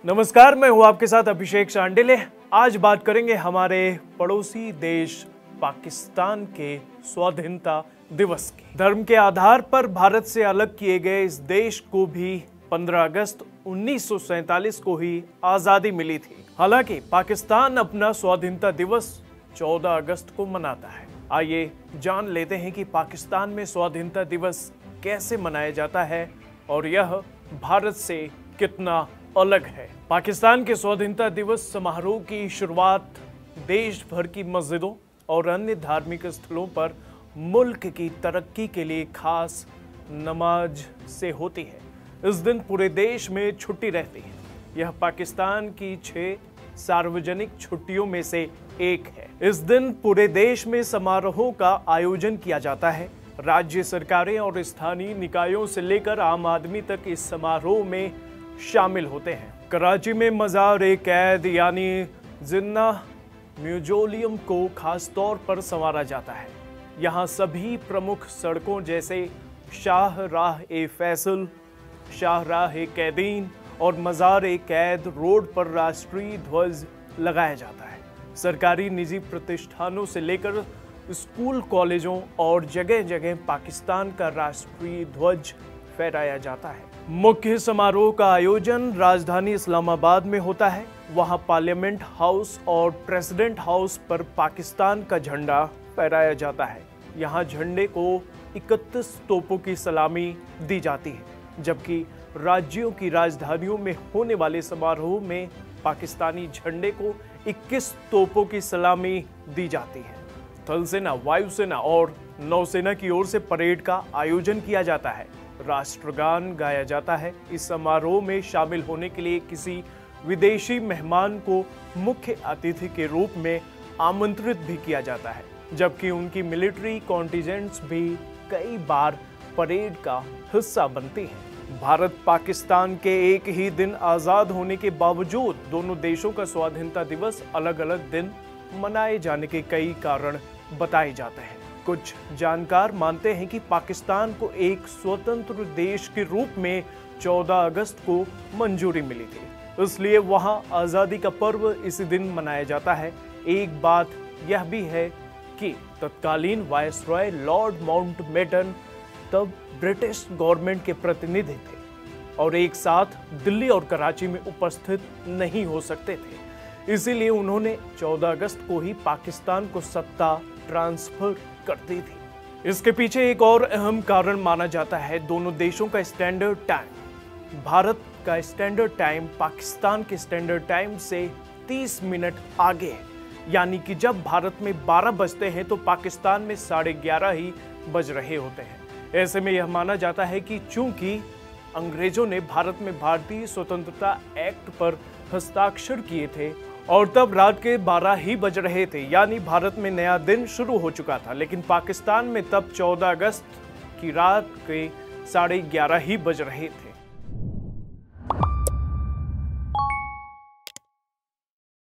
नमस्कार, मैं हूं आपके साथ अभिषेक शांडिले। आज बात करेंगे हमारे पड़ोसी देश पाकिस्तान के स्वाधीनता दिवस की। धर्म के आधार पर भारत से अलग किए गए इस देश को भी 15 अगस्त 1947 को ही आजादी मिली थी। हालांकि पाकिस्तान अपना स्वाधीनता दिवस 14 अगस्त को मनाता है। आइए जान लेते हैं कि पाकिस्तान में स्वाधीनता दिवस कैसे मनाया जाता है और यह भारत से कितना अलग है। पाकिस्तान के स्वाधीनता दिवस समारोह की शुरुआत देश भर की मस्जिदों और अन्य धार्मिक स्थलों पर मुल्क की तरक्की के लिए खास नमाज से होती है। इस दिन पूरे देश में छुट्टी रहती है। यह पाकिस्तान की 6 सार्वजनिक छुट्टियों में से एक है। इस दिन पूरे देश में समारोहों का आयोजन किया जाता है। राज्य सरकारें और स्थानीय निकायों से लेकर आम आदमी तक इस समारोह में शामिल होते हैं। कराची में मज़ार-ए-कैद यानी जिन्ना म्यूजियम को खास तौर पर संवारा जाता है। यहाँ सभी प्रमुख सड़कों जैसे शाहराह-ए-फैसल, शाहराह-ए-कैदीन और मज़ार-ए-कैद रोड पर राष्ट्रीय ध्वज लगाया जाता है। सरकारी निजी प्रतिष्ठानों से लेकर स्कूल कॉलेजों और जगह जगह पाकिस्तान का राष्ट्रीय ध्वज फहराया जाता है। मुख्य समारोह का आयोजन राजधानी इस्लामाबाद में होता है। वहां पार्लियामेंट हाउस और प्रेसिडेंट हाउस पर पाकिस्तान का झंडा फहराया जाता है। यहां झंडे को 31 तोपों की सलामी दी जाती है, जबकि राज्यों की राजधानियों में होने वाले समारोह में पाकिस्तानी झंडे को 21 तोपों की सलामी दी जाती है। थल सेना, वायुसेना और नौसेना की ओर से परेड का आयोजन किया जाता है। राष्ट्रगान गाया जाता है। इस समारोह में शामिल होने के लिए किसी विदेशी मेहमान को मुख्य अतिथि के रूप में आमंत्रित भी किया जाता है, जबकि उनकी मिलिट्री कॉन्टिजेंट्स भी कई बार परेड का हिस्सा बनती हैं। भारत पाकिस्तान के एक ही दिन आज़ाद होने के बावजूद दोनों देशों का स्वाधीनता दिवस अलग अलग दिन मनाए जाने के कई कारण बताए जाते हैं। कुछ जानकार मानते हैं कि पाकिस्तान को एक स्वतंत्र देश के रूप में 14 अगस्त को मंजूरी मिली थी, इसलिए वहां आज़ादी का पर्व इसी दिन मनाया जाता है। एक बात यह भी है कि तत्कालीन वायसरॉय लॉर्ड माउंटबेटन तब ब्रिटिश गवर्नमेंट के प्रतिनिधि थे और एक साथ दिल्ली और कराची में उपस्थित नहीं हो सकते थे। इसीलिए उन्होंने 14 अगस्त को ही पाकिस्तान को सत्ता ट्रांसफर कर दी थी। इसके पीछे एक और अहम कारण माना जाता है दोनों देशों का स्टैंडर्ड टाइम। भारत का स्टैंडर्ड टाइम पाकिस्तान के स्टैंडर्ड टाइम से 30 मिनट आगे है, यानी कि जब भारत में 12 बजते हैं तो पाकिस्तान में 11:30 ही बज रहे होते हैं। ऐसे में यह माना जाता है कि चूंकि अंग्रेजों ने भारत में भारतीय स्वतंत्रता एक्ट पर हस्ताक्षर किए थे और तब रात के 12 ही बज रहे थे, यानी भारत में नया दिन शुरू हो चुका था, लेकिन पाकिस्तान में तब 14 अगस्त की रात के 11:30 ही बज रहे थे।